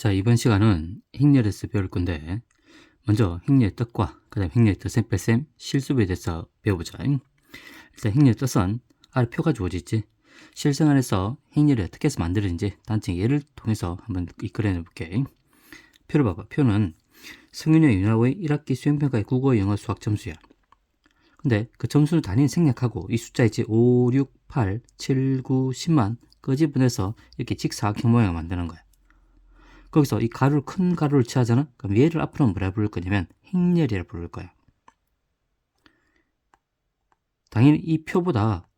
자, 이번 시간은 행렬에서 배울 건데, 먼저 행렬의 뜻과 그 다음 행렬의 뜻의 뺄셈, 실수에 대해서 배워보자. 일단 행렬의 뜻은 아래 표가 주어지지. 실생활에서 행렬이 어떻게 해서 만들어진지 단체 예를 통해서 한번 그려내 볼게. 표를 봐봐. 표는 성윤이와 윤하의 1학기 수행평가의 국어, 영어, 수학 점수야. 근데 그 점수를 단위는 생략하고 이 숫자 있지 5, 6, 8, 7, 9, 10만 끄집어내서 이렇게 직사각형 모양을 만드는 거야. 거기서 이 가루를 큰 가루를 취하잖아. 그럼 얘를 앞으로 뭐라 부를 거냐면 행렬이라 부를 거야. 당연히 이 표보다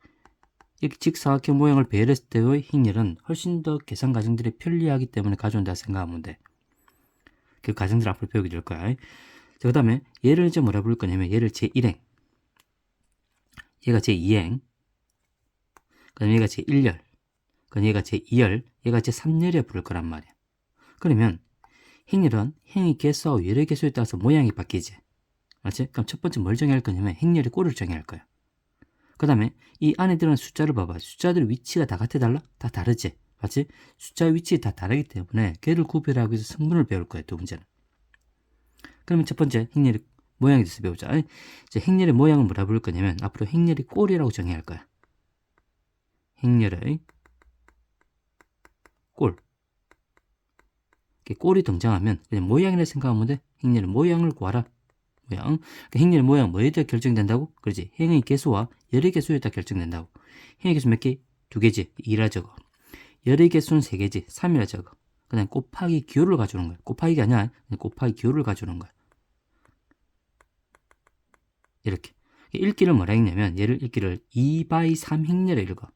이렇게 직사각형 모양을 배열했을 때의 행렬은 훨씬 더 계산 과정들이 편리하기 때문에 가져온다 생각하면 돼. 그 과정들 앞으로 배우게 될 거야. 자, 그 다음에 얘를 이제 뭐라 부를 거냐면 얘를 제1행, 얘가 제2행, 그 다음에 얘가 제1열, 그 다음에 얘가 제2열, 얘가 제3열이라 부를 거란 말이야. 그러면 행렬은 행의 개수와 열의 개수에 따라서 모양이 바뀌지. 맞지? 그럼 첫 번째 뭘 정의할 거냐면 행렬의 꼴을 정의할 거야. 그 다음에 이 안에 들어간 숫자를 봐봐. 숫자들의 위치가 다 같아 달라? 다 다르지? 맞지? 숫자의 위치 다 다르기 때문에 걔를 구별하기 위해서 성분을 배울 거야. 두 번째는. 그러면 첫 번째 행렬의 모양에 대해서 배우자. 이제 행렬의 모양을 뭐라 부를 거냐면 앞으로 행렬의 꼴이라고 정의할 거야. 행렬의 꼴. 꼴이 등장하면 그냥 모양이라 생각하면 돼. 행렬의 모양을 구하라. 모양. 행렬의 모양 뭐에 따라 결정된다고? 그렇지. 행의 개수와 열의 개수에 따라 결정된다고. 행의 개수 몇 개? 2개지. 2라 적어. 열의 개수는 3개지. 3이라 적어. 그냥 곱하기 기호를 가져오는 거야. 곱하기가 아니야. 그냥 곱하기 기호를 가져오는 거야. 이렇게. 읽기를 뭐라 읽냐면 얘를 읽기를 2/3 행렬에 읽어.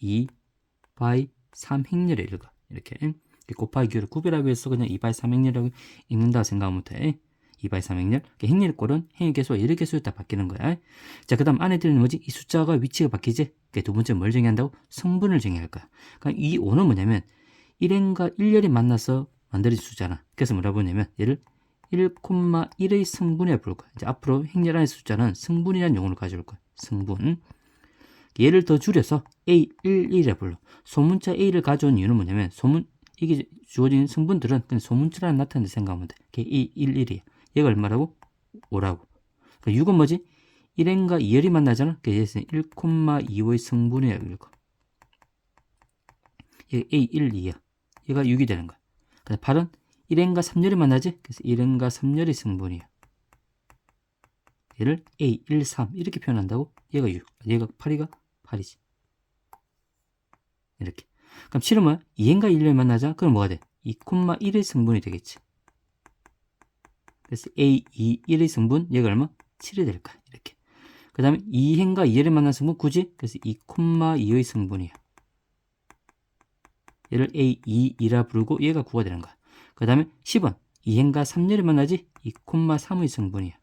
2/3 행렬에 읽어. 이렇게. 곱하기 기호를 구별하기 위해서 그냥 2/3 행렬이라고 읽는다 생각하면 돼. 2/3 행렬. 행렬의 꼴은 행의 개수와 열의 개수에 따라 바뀌는 거야. 자, 그 다음 안에 들은 뭐지? 이 숫자가 위치가 바뀌지? 두 번째 뭘 정의한다고? 성분을 정의할 거야. 그러니까 이 5는 뭐냐면 1행과 1열이 만나서 만들어진 숫자잖아. 그래서 뭐라 보냐면 얘를 1,1의 성분이라 부를 거야. 이제 앞으로 행렬 안의 숫자는 성분이라는 용어를 가져올 거야. 성분. 얘를 더 줄여서 A11이라 불러. 소문자 A를 가져온 이유는 뭐냐면 이게 주어진 성분들은 그냥 소문자라 나타낸다 생각하면 돼. 그게 A11이야. 얘가 얼마라고? 5라고. 그러니까 6은 뭐지? 1행과 2열이 만나잖아. 그래서 1,25의 성분이라 읽어. 얘가 A12야. 얘가 6이 되는 거야. 그래서 8은 1행과 3열이 만나지? 그래서 1행과 3열의 성분이야. 얘를 A13 이렇게 표현한다고? 얘가 6. 얘가 8이가 8이지. 이렇게. 그럼 7은 뭐야? 2행과 1열이 만나자? 그럼 뭐가 돼? 2,1의 성분이 되겠지. 그래서 A21의 성분, 얘가 얼마? 7이 될 거야. 이렇게. 그 다음에 2행과 2열이 만난 성분 굳이? 그래서 2,2의 성분이야. 얘를 A22라 부르고 얘가 9가 되는 거야. 그 다음에 10은 2행과 3열이 만나지? 2,3의 성분이야.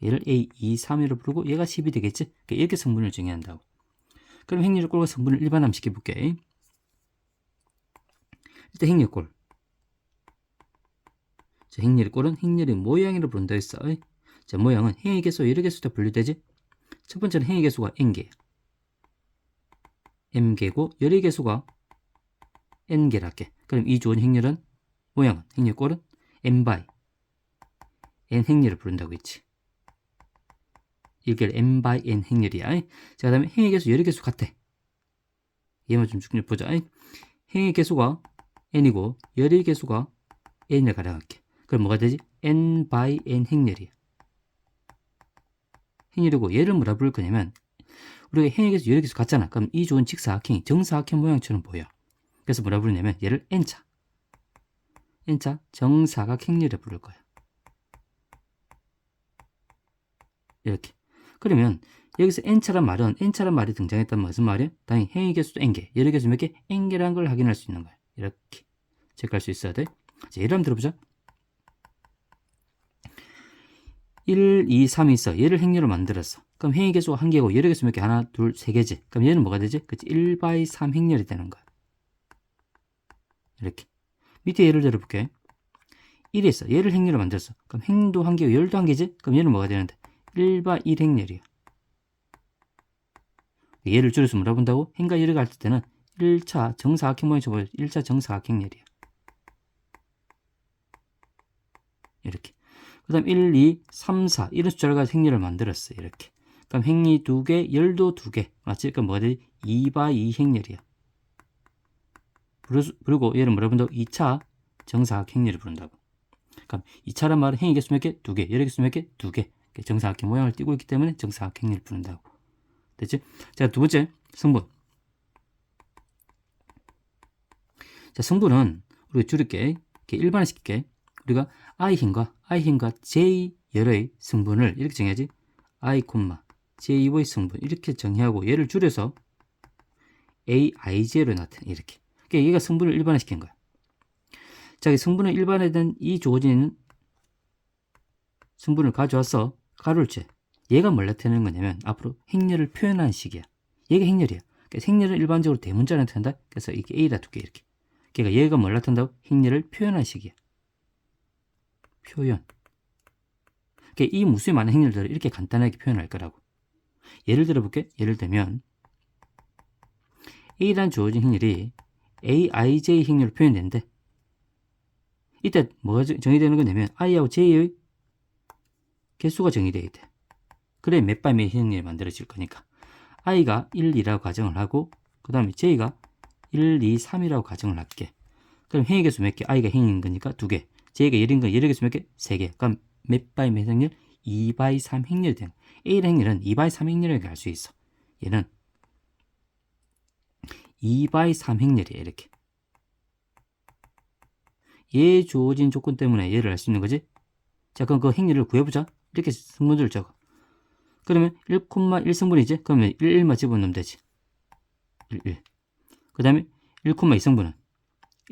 얘를 A23이라 부르고 얘가 10이 되겠지? 이렇게 성분을 정의한다고. 그럼 행렬의 꼴과 성분을 일반화시켜 시켜볼게. 일단 행렬 꼴. 자, 행렬의 꼴은 행렬의 모양이라 부른다 했어. 자, 모양은 행의 개수, 열의 개수로 분류되지? 첫 번째는 행의 개수가 n개. m개고 열의 개수가 n개라 할게. 그럼 이 좋은 행렬은 모양은 행렬 꼴은 n/n 행렬을 부른다고 했지. 이게 n/n 행렬이야. 자, 그 다음에 행의 개수, 열의 개수 같아. 얘만 좀 쭉 보자. 행의 개수가 n이고 열의 개수가 n을 가려갈게. 그럼 뭐가 되지? n/n 행렬이야. 행렬이고 얘를 뭐라 부를 거냐면 우리가 행의 개수, 열의 개수 같잖아. 그럼 이 좋은 직사각형이 정사각형 모양처럼 보여. 그래서 뭐라 부르냐면 얘를 n차 정사각 행렬이라 부를 거야. 이렇게. 그러면 여기서 n차란 말이 등장했다면 무슨 말이야? 당연히 행의 개수도 n개, 열의 개수 몇 개? n개라는 걸 확인할 수 있는 거야. 이렇게 체크할 수 있어야 돼. 자, 예를 한번 들어보자. 1, 2, 3이 있어. 얘를 행렬로 만들었어. 그럼 행의 개수가 1개고 열의 개수 몇 개? 하나, 둘, 3개지. 그럼 얘는 뭐가 되지? 그치? 1/3 행렬이 되는 거야. 이렇게. 밑에 예를 들어볼게. 1이 있어. 얘를 행렬로 만들었어. 그럼 행도 1개고 열도 1개지? 그럼 얘는 뭐가 되는데? 1/1 행렬이야. 얘를 줄여서 뭐라 본다고? 행과 열을 갈 때는 1차 정사각형 모양이 줘봐요. 1차 정사각형렬이야. 이렇게. 그 다음 1, 2, 3, 4 이런 숫자를 가지고 행렬을 만들었어. 이렇게. 그럼 행리 2개, 열도 2개. 맞지? 그럼 뭐가 되지? 2x2 행렬이야. 그리고 얘를 뭐라 부른다고? 2차 정사각 행렬을 부른다고. 그럼 2차란 말은 행위 개수 몇 개? 2개. 열의 개수 몇 개? 2개. 정사각형 모양을 띠고 있기 때문에 정사각 행렬을 부른다고. 됐지? 자, 두 번째 성분. 자, 성분은 우리가 줄일게. 이렇게 일반화시킬게. 우리가 i힘과 j 열의 성분을 이렇게 정해야지. i, j의 성분 이렇게 정의하고 얘를 줄여서 aij로 나타내. 이렇게. 그러니까 얘가 성분을 일반화시킨 거야. 자, 이 성분을 일반화된 이 주어진 성분을 가져와서 가로를 째. 얘가 뭘 나타내는 거냐면 앞으로 행렬을 표현하는 식이야. 얘가 행렬이야. 그래서 행렬을 일반적으로 대문자로 나타낸다. 그래서 이게 A라 두께 이렇게. 그러니까 얘가 뭘 나타낸다고? 행렬을 표현하는 식이야. 표현. 그러니까 이 무수히 많은 행렬들을 이렇게 간단하게 표현할 거라고. 예를 들어 볼게. 예를 들면 A란 주어진 행렬이 aij 행렬로 표현되는데 이때 뭐가 정의되는 거냐면 i하고 j의 개수가 정의되어야 돼. 그래 몇 바이 몇 행렬이 만들어질 거니까 i가 1, 2라고 가정을 하고 그 다음에 j가 1, 2, 3이라고 가정을 할게. 그럼 행위 개수 몇 개? i가 행인 거니까 2개, j가 열인 거 열의 개수 몇 개? 3개. 그럼 몇 바이 몇 행렬? 2 바이 3 행렬이 되는 거야. A의 행렬은 2 바이 3 행렬이라고 할 수 있어. 얘는 2 바이 3 행렬이야. 이렇게. 얘 주어진 조건 때문에 얘를 알 수 있는 거지. 자, 그럼 그 행렬을 구해보자. 이렇게 성분들을 적어. 그러면 1,1성분이지? 그러면 1, 1만 집어넣으면 되지. 1, 1. 그 다음에 1,2성분은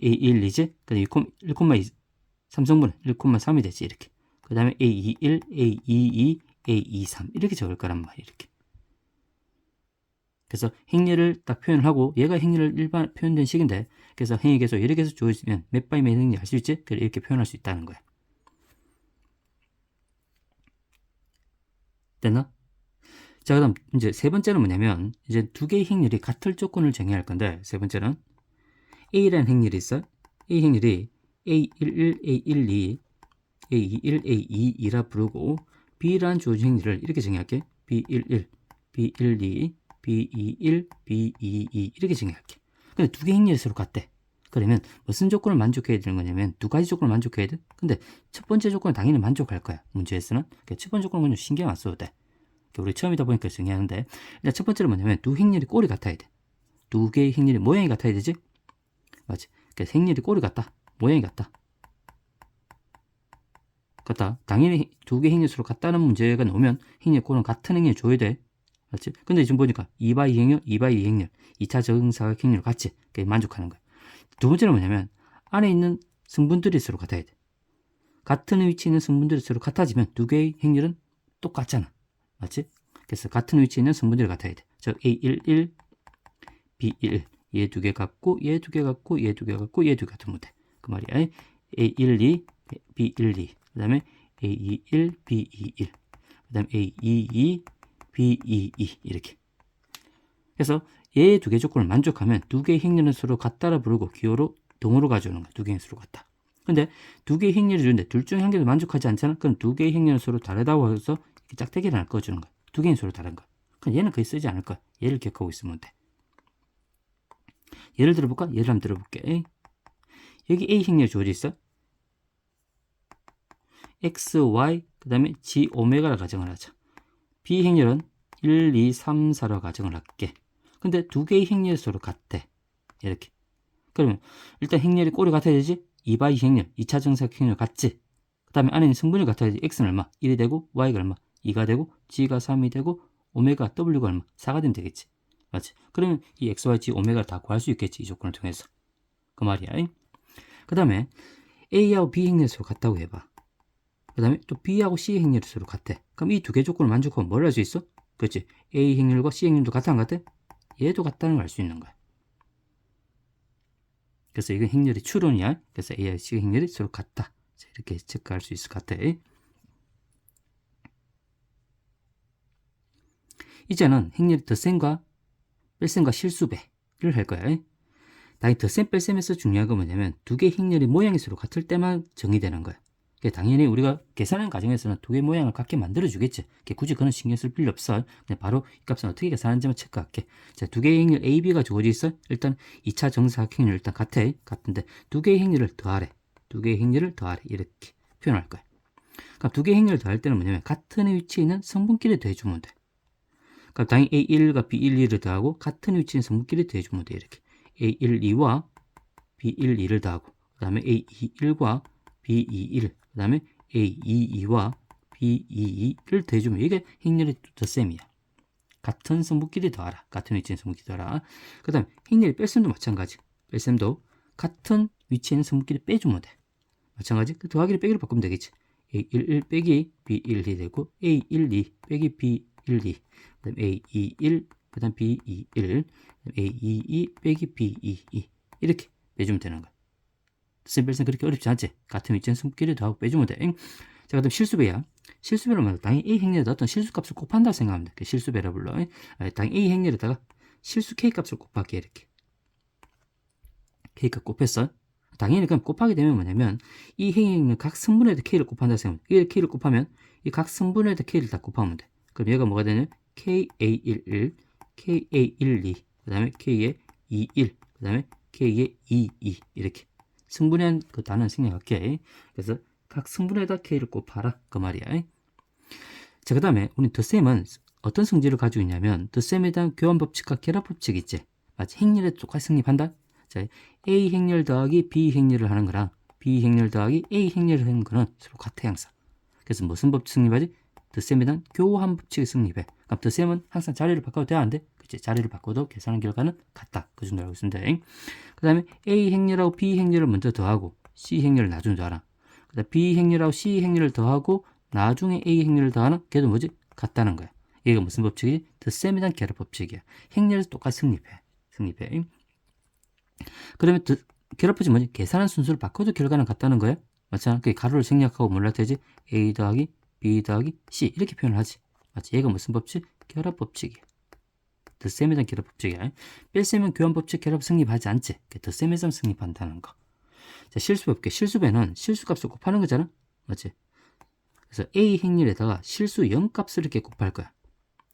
A1이지? 그 다음에 1,2,3성분은 1,3이 되지. 이렇게. 그 다음에 A21, A22, A23 이렇게 적을 거란 말이야. 이렇게. 그래서 행렬을 딱 표현을 하고 얘가 행렬을 일반 표현된 식인데 그래서 행위 개수 열의 개수 주어지면 몇 바이 몇 행렬 알 수 있지? 그래 이렇게 표현할 수 있다는 거야. 됐나? 자, 그다음 이제 세 번째는 뭐냐면 이제 두 개의 행렬이 같을 조건을 정의할 건데 세 번째는 A라는 행렬이 있어. A 행렬이 A11, A12, A21, A22라 부르고 B라는 주어진 행렬을 이렇게 정의할게. B11, B12, B21, B22 이렇게 정의할게. 근데 두 개 행렬이 서로 같대. 그러면 무슨 조건을 만족해야 되는 거냐면 두 가지 조건을 만족해야 돼. 근데 첫 번째 조건은 당연히 만족할 거야. 문제에서는. 첫 번째 조건은 그냥 신경 안 써도 돼. 우리 처음이다 보니까 정의하는데 일단 첫 번째는 뭐냐면 두 행렬이 꼴이 같아야 돼. 두 개의 행렬이 모양이 같아야 되지? 맞지? 그래서 행렬이 꼴이 같다. 모양이 같다. 같다. 당연히 두 개 행렬 서로 같다는 문제가 나오면 행렬 꼴은 같은 행렬 줘야 돼. 맞지? 근데 지금 보니까 2x2 행렬, 2x2 행렬, 2차 정사각 행렬 같이 만족하는 거야. 두 번째는 뭐냐면 안에 있는 성분들이 서로 같아야 돼. 같은 위치에 있는 성분들이 서로 같아지면 두 개의 행렬은 똑같잖아. 맞지? 그래서 같은 위치에 있는 성분들이 같아야 돼. 즉 A11, B11 얘 두 개 같고 얘 두 개 같고 얘 두 개 같고 얘 두 개 같으면 돼. 그 말이야. A12, B12 그 다음에 A21, B21 그 다음에 A22, B22 이렇게. 그래서 얘 두 개 조건을 만족하면 두 개의 행렬은 서로 같다라 부르고 기호로 동으로 가져오는 거야. 두 개는 서로 같다. 근데 두 개의 행렬을 주는데 둘 중 한 개도 만족하지 않잖아. 그럼 두 개의 행렬은 서로 다르다고 해서 짝대기를 하나 꺼주는 거야. 두 개는 서로 다른 거야. 그럼 얘는 거의 쓰지 않을 거야. 얘를 기억하고 있으면 돼. 예를 들어볼까? 예를 한번 들어볼게. 여기 A 행렬 주어져 있어. X, Y, 그 다음에 G, 오메가라 가정을 하자. B 행렬은 1, 2, 3, 4로 가정을 할게. 근데 두 개의 행렬이 서로 같대. 이렇게. 그러면 일단 행렬이 꼴이 같아야 되지? 2x2 행렬, 2차 정사각 행렬 같지? 그 다음에 안에 있는 성분이 같아야지. X는 얼마? 1이 되고 Y가 얼마? 2가 되고 G가 3이 되고 오메가 W가 얼마? 4가 되면 되겠지. 맞지? 그러면 이 X, Y, G, 오메가를 다 구할 수 있겠지. 이 조건을 통해서. 그 말이야. 그 다음에 A하고 B 행렬이 서로 같다고 해봐. 그 다음에 또 B하고 C 행렬이 서로 같대. 그럼 이 두 개 조건을 만족하면 뭘 할 수 있어? 그렇지? A 행렬과 C 행렬도 같아 안 같아? 얘도 같다는 걸 알 수 있는 거야. 그래서 이건 행렬이 추론이야. 그래서 A와 C 행렬이 서로 같다. 이렇게 체크할 수 있을 것 같아. 이제는 행렬이 덧셈과 뺄셈과 실수배를 할 거야. 당연히 덧셈 뺄셈에서 중요한 건 뭐냐면 두 개의 행렬이 모양이 서로 같을 때만 정의되는 거야. 당연히 우리가 계산하는 과정에서는 두 개 모양을 같게 만들어 주겠지. 굳이 그건 신경 쓸 필요 없어. 그냥 바로 이 값은 어떻게 계산하는지만 체크할게. 자, 두 개의 행렬 AB가 주어져 있어. 일단 2차 정사각형률 일단 같은데 두 개의 행렬을 더하래. 두 개의 행렬을 더하래. 이렇게 표현할 거야. 그럼 두 개의 행렬을 더할 때는 뭐냐면 같은 위치에 있는 성분끼리 더해주면 돼. 그럼 당연히 A1과 B12를 더하고 같은 위치에 있는 성분끼리 더해주면 돼. 이렇게 A12와 B12를 더하고 그 다음에 A21과 B21, 그 다음에 A22와 B22를 더해주면 이게 행렬의 덧셈이야. 같은 성분끼리 더하라. 같은 위치에 있는 성분끼리 더하라. 그 다음에 행렬의 뺄셈도 마찬가지. 뺄셈도 같은 위치에 있는 성분끼리 빼주면 돼. 마찬가지. 그 더하기를 빼기로 바꾸면 되겠지. A11 빼기 B12 되고 A12 빼기 B12, 그 다음 A21, 그 다음 B21, A22 빼기 B22 이렇게 빼주면 되는 거야. 뺄셈 그렇게 어렵지 않지? 같은 위치에 성분끼리 더하고 빼주면 돼. 자, 그 다음 실수배야. 실수배를 말하면 당연히 A 행렬에다 어떤 실수값을 곱한다고 생각하면 돼. 실수배라 불러. 당연히 A 행렬에다가 실수 K값을 곱할게. 이렇게 K값 곱했어. 당연히 그럼 곱하게 되면 뭐냐면 이 행렬은 각 성분에다 K를 곱한다고 생각하면 돼. 이 K를 곱하면 이 각 성분에다 K를 다 곱하면 돼. 그럼 얘가 뭐가 되냐면 KA11, KA12, 그 다음에 K의 21, 그 다음에 K의 22 이렇게 성분의 그 단어는 생략할게. 그래서 각 성분에다 K를 곱하라 그 말이야. 자, 그 다음에 우리 덧셈은 어떤 성질을 가지고 있냐면 덧셈에 대한 교환법칙과 결합법칙이 있지. 마치 행렬에 똑같이 성립한다. 자, A 행렬 더하기 B 행렬을 하는 거랑 B 행렬 더하기 A 행렬을 하는 거는 서로 같아 항상. 그래서 무슨 법칙 성립하지? 덧셈에 대한 교환 법칙이 성립해. 그럼 덧셈은 항상 자리를 바꿔도 돼야 안 돼? 그치? 자리를 바꿔도 계산한 결과는 같다. 그 정도로 알고 있으면 돼. 그 다음에 A 행렬하고 B 행렬을 먼저 더하고 C 행렬을 나중에 더하라. 그 다음에 B 행렬하고 C 행렬을 더하고 나중에 A 행렬을 더하는 걔도 뭐지? 같다는 거야. 얘가 무슨 법칙이지? 덧셈에 대한 결합 법칙이야. 행렬에서 똑같이 성립해. 그러면 결합 법칙이 뭐지? 계산한 순서를 바꿔도 결과는 같다는 거야. 맞잖아. 그 가로를 생략하고 뭘로 되지? A 더하기 B 더하기 C 이렇게 표현을 하지. 맞지? 얘가 무슨 법칙? 결합 법칙이야. 덧셈에 대한 결합 법칙이야. 뺄셈은 교환 법칙 결합 성립하지 않지. 덧셈에서 성립한다는 거. 자, 실수배 볼게. 실수배는 실수값을 곱하는 거잖아. 맞지? 그래서 A 행렬에다가 실수 0값을 이렇게 곱할 거야.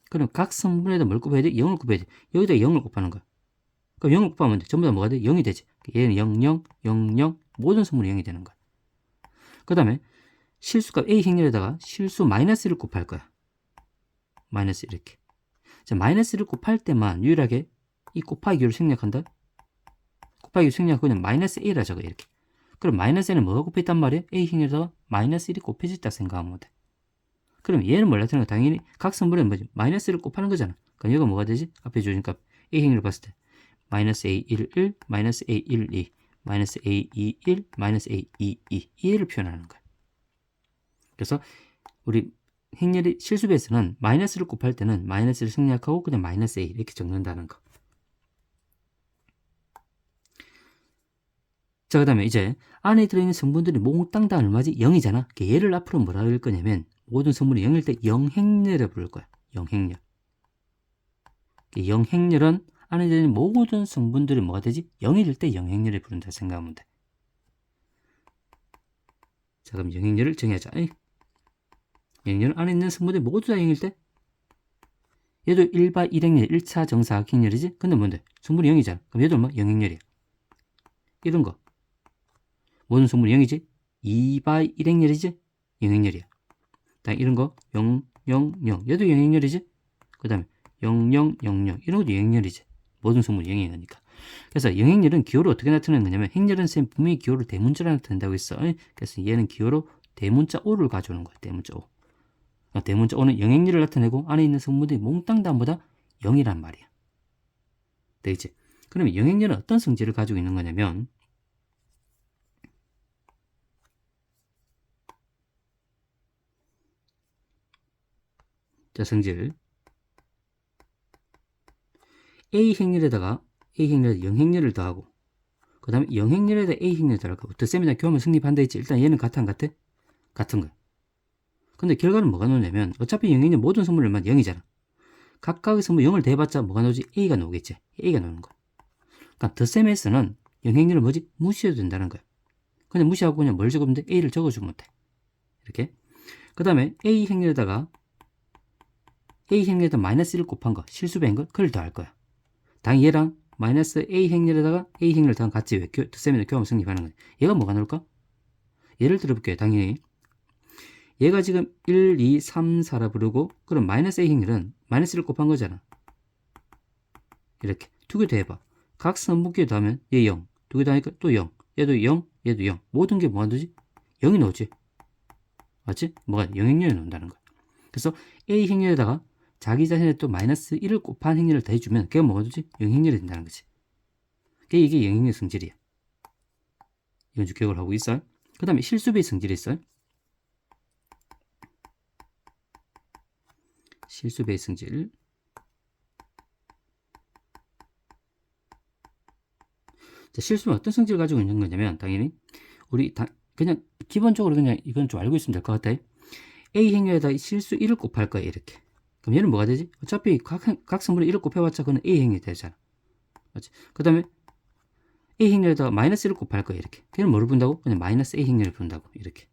그럼 각 성분에다 뭘 곱해야 돼? 0을 곱해야 돼. 여기다 0을 곱하는 거야. 그럼 0을 곱하면 돼. 전부 다 뭐가 돼? 0이 되지. 얘는 0, 0, 0, 0 모든 성분이 0이 되는 거야. 그 다음에 실수값 A 행렬에다가 실수 마이너스를 곱할 거야. 마이너스 이렇게. 자, 마이너스를 곱할 때만 유일하게 이 곱하기를 생략한다. 곱하기를 생략하고 그냥 마이너스 A라 적어 이렇게. 그럼 마이너스 A는 뭐가 곱해있단 말이야? A 행렬에다가 마이너스 1이 곱해졌다 생각하면 돼. 그럼 얘는 뭘 나타내는 거야? 당연히 각 성분에 뭐지? 마이너스를 곱하는 거잖아. 그럼 얘가 뭐가 되지? 앞에 주어진 값 A 행렬을 봤을 때 마이너스 A11, 마이너스 A12, 마이너스 A21, 마이너스 A22 이를 표현하는 거야. 그래서 우리 행렬의 실수배에서는 마이너스를 곱할 때는 마이너스를 생략하고 그냥 마이너스 A 이렇게 적는다는 거. 자, 그 다음에 이제 안에 들어있는 성분들이 몽땅 다 얼마지? 0이잖아. 얘를 앞으로 뭐라 할 거냐면 모든 성분이 0일 때 0행렬을 부를 거야. 0행렬. 0행렬은 안에 들어있는 모든 성분들이 뭐가 되지? 0이 될 때 0행렬을 부른다 생각하면 돼. 자, 그럼 0행렬을 정의하자. 0행렬은 안에 있는 성분들이 모두 다 0일 때 얘도 1바 1행렬, 1차 정사각행렬이지? 근데 뭔데? 성분이 0이잖아. 그럼 얘도 얼마? 0행렬이야. 이런 거. 모든 성분이 0이지? 2바 1행렬이지? 0행렬이야. 다음 이런 거 0, 0, 0. 얘도 0행렬이지? 그 다음에 0, 0, 0, 0. 이런 것도 0행렬이지. 모든 성분이 0행렬이니까. 그래서 0행렬은 기호를 어떻게 나타내는 거냐면 행렬은 쌤 분명히 기호를 대문자로 나타낸다고 했어. 그래서 얘는 기호로 대문자 O를 가져오는 거야. 대문자 O. 대문자 O는 0행렬을 나타내고 안에 있는 성분들이 몽땅 다 뭐다? 0이란 말이야. 되겠지? 그러면 0행렬은 어떤 성질을 가지고 있는 거냐면 자, 성질 A 행렬에다가 A 행렬에 0행렬을 더하고 그 다음에 0행렬에다 A 행렬을 더하고 덧셈이나 교환을 성립한다 했지. 일단 얘는 같아 안 같아? 같은 거야. 근데 결과는 뭐가 나오냐면 어차피 0행렬 모든 성분을 얼마 0이잖아. 각각의 성분 0을 대봤자 뭐가 나오지? A가 나오겠지. A가 나오는 거야. 그러니까 덧셈에서는 0행렬을 뭐지? 무시해도 된다는 거야. 그냥 무시하고 그냥 뭘 적으면 돼? A를 적어주면 돼. 이렇게. 그 다음에 A 행렬에다가 마이너스 1을 곱한 거, 실수배인 걸, 그걸 더할 거야. 당연히 얘랑 마이너스 A 행렬에다가 A 행렬 더한 같이 왜 덧셈이나 교합 성립하는 거야. 얘가 뭐가 나올까? 예를 들어볼게요. 당연히 얘가 지금 1, 2, 3, 4라 부르고, 그럼 마이너스 A 행렬은 마이너스 1을 곱한 거잖아. 이렇게 두 개 더해봐. 각 선분기에 더하면 얘 0, 두 개 더하니까 또 0, 얘도 0, 얘도 0. 모든 게 뭐가 되지? 0이 나오지. 맞지? 뭐가 영행렬이 나온다는 거야. 그래서 A 행렬에다가 자기 자신에 또 마이너스 1을 곱한 행렬을 더해주면 그게 뭐가 되지? 영행렬이 된다는 거지. 이게 영행렬 성질이야. 이건 좀 기억을 하고 있어요. 그 다음에 실수배의 성질이 있어요. 실수배의 성질. 자, 실수는 어떤 성질을 가지고 있는 거냐면, 당연히 우리 그냥 기본적으로 그냥 이건 좀 알고 있으면 될 것 같아. A 행렬에다 실수 1을 곱할 거야. 이렇게. 그럼 얘는 뭐가 되지? 어차피 각 성분에 1을 곱해봤자 그건 A 행렬이 되잖아. 맞지? 그 다음에 A 행렬에다가 마이너스 1을 곱할 거야. 이렇게. 걔는 뭐를 분다고? 그냥 마이너스 A 행렬을 분다고. 이렇게.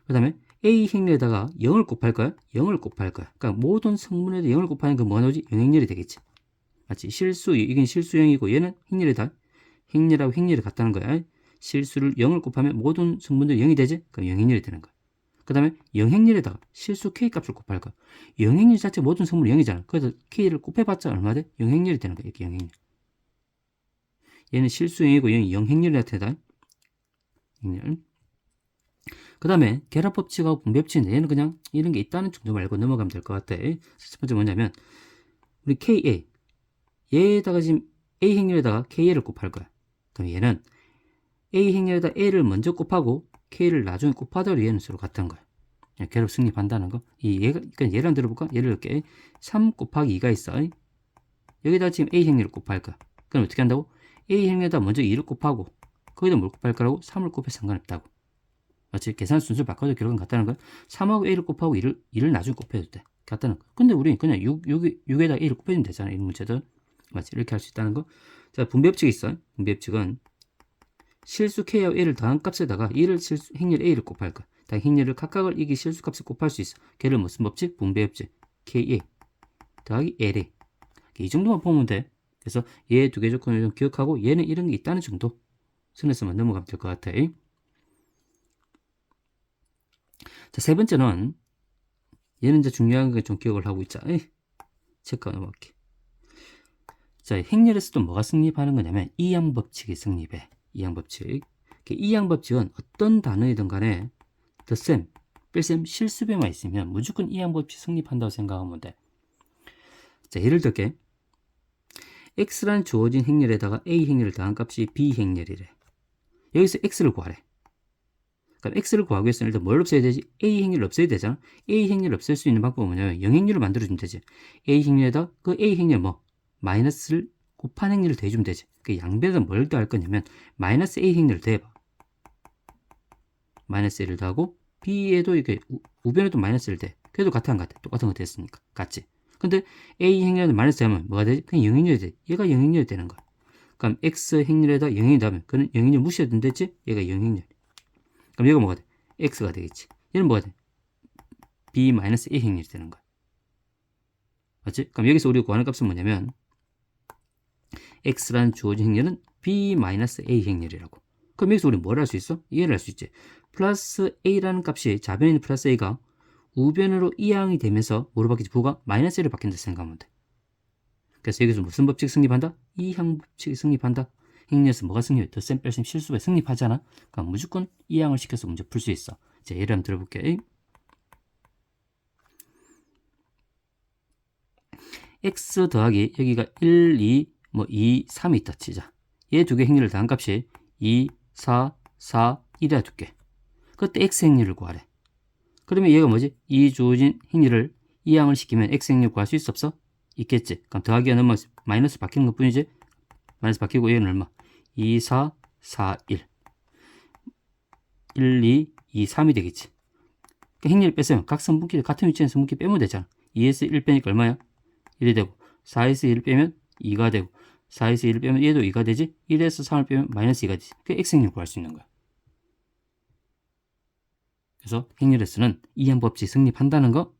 그 다음에 A 행렬에다가 0을 곱할 거야. 0을 곱할 거야. 그러니까 모든 성분에다 0을 곱하는 그 뭐가 나오지? 영행렬이 되겠지. 맞지? 이건 실수형이고 얘는 행렬이다. 행렬하고 행렬이 같다는 거야. 실수를 0을 곱하면 모든 성분들이 0이 되지? 그럼 영행렬이 되는 거야. 그 다음에 영행렬에다가 실수 K 값을 곱할 거야. 영행렬 자체 모든 성분이 0이잖아. 그래서 K를 곱해봤자 얼마 돼? 영행렬이 되는 거야. 이렇게 영행렬. 얘는 실수형이고 얘는 영행렬이 나타나다. 행렬. 그 다음에 계량법칙하고 분배법칙인데 얘는 그냥 이런 게 있다는 정도 말고 넘어가면 될 것 같아. 첫 번째 뭐냐면 우리 KA 얘에다가 지금 A 행렬에다가 KA를 곱할 거야. 그럼 얘는 A 행렬에다 A를 먼저 곱하고 K를 나중에 곱하더라도 얘는 서로 같은 거야. 결합 성립한다는 거. 그러니까 예를 들어볼까? 예를 들게 3 곱하기 2가 있어. 여기다 지금 A 행렬을 곱할 거야. 그럼 어떻게 한다고? A 행렬에다 먼저 2를 곱하고 거기다 뭘 곱할 거라고? 3을 곱해 상관없다고. 맞지? 계산 순서 바꿔도 결과는 같다는 거야. 3하고 A를 곱하고 2를 나중에 곱해도 돼. 같다는 거야. 근데 우리 그냥 6에다 A를 곱해주면 되잖아. 이 문제들. 맞지? 이렇게 할 수 있다는 거. 자, 분배법칙이 있어. 분배법칙은 실수 K하고 A를 더한 값에다가 행렬 A를 곱할 거야. 다 행렬을 각각을 이기 실수값을 곱할 수 있어. 걔를 무슨 법칙? 분배법칙. KA 더하기 LA. 이 정도만 보면 돼. 그래서 얘 두 개 조건을 좀 기억하고 얘는 이런 게 있다는 정도 선에서만 넘어가면 될 것 같아. 자, 세 번째는 얘는 이제 중요한 거 좀 기억을 하고 있자. 체크하고 넘어갈게. 자, 행렬에서도 뭐가 성립하는 거냐면 이항법칙이 성립해. 이항법칙. 이항법칙은 어떤 단어이든 간에 덧셈, 뺄셈, 실수배만 있으면 무조건 이항법칙 성립한다고 생각하면 돼. 자, 예를 들게. x라는 주어진 행렬에다가 a 행렬을 더한 값이 b 행렬이래. 여기서 x를 구하래. 그럼 x를 구하기 위해서는 일단 뭘 없애야 되지? a 행렬을 없애야 되잖아. a 행렬을 없앨 수 있는 방법은 뭐냐면 영행렬을 만들어주면 되지. a 행렬에다 그 a 행렬 마이너스를 곱한 행렬을 더해주면 되지. 그 양변에다 뭘 더할 거냐면 마이너스 a 행렬을 더해봐. 마이너스 1을 더하고 b에도 이렇게 우변에도 마이너스 1을 대. 그래도 같아 안 같아? 똑같은 거 됐으니까 같지. 근데 a 행렬을 마이너스 하면 뭐가 되지? 그냥 영행렬이 돼. 얘가 영행렬이 되는 거야. 그럼 x 행렬에다 영행이 더하면 그는 영행렬 무시해도 된댔지? 얘가 영행렬. 그럼 얘가 뭐가 돼? x가 되겠지. 얘는 뭐가 돼? b 마이너스 a 행렬이 되는 거야. 맞지? 그럼 여기서 우리가 구하는 값은 뭐냐면 x라는 주어진 행렬은 b 마이너스 a 행렬이라고. 그럼 여기서 우리 뭘 할 수 있어? 이해를 할 수 있지. 플러스 a라는 값이 좌변에 있는 플러스 a가 우변으로 이항이 되면서 뭐로 바뀌지? 부가 마이너스 1로 바뀐다 생각하면 돼. 그래서 여기서 무슨 법칙이 성립한다? 이항 법칙이 성립한다. 행렬에서 뭐가 성립해? 덧셈, 뺄셈, 실수가 성립하잖아. 그럼 무조건 이항을 시켜서 문제 풀 수 있어. 자, 예를 한번 들어볼게. x 더하기 여기가 1, 2, 2, 3이 있다 치자. 얘 두 개 행렬을 더한 값이 2, 4, 4, 1이라 둘게. 그때 x 행렬을 구하래. 그러면 얘가 뭐지? 이 주어진 행렬을 이항을 시키면 x 행렬 구할 수 있어 없어? 있겠지. 그럼 더하기가 넘어 마이너스 바뀌는 것 뿐이지. 마이너스 바뀌고 얘는 얼마? 2, 4, 4, 1. 1, 2, 2, 3이 되겠지. 그 행렬을 뺐으면 각 선분기를 같은 위치에 선분기 빼면 되잖아. 2에서 1 빼니까 얼마야? 1이 되고 4에서 1 빼면 2가 되고 4에서 1을 빼면 얘도 2가 되지. 1에서 3을 빼면 마이너스 2가 되지. 그 x 행렬 구할 수 있는 거야. 그래서 행렬에서는 이항법칙이 성립한다는 거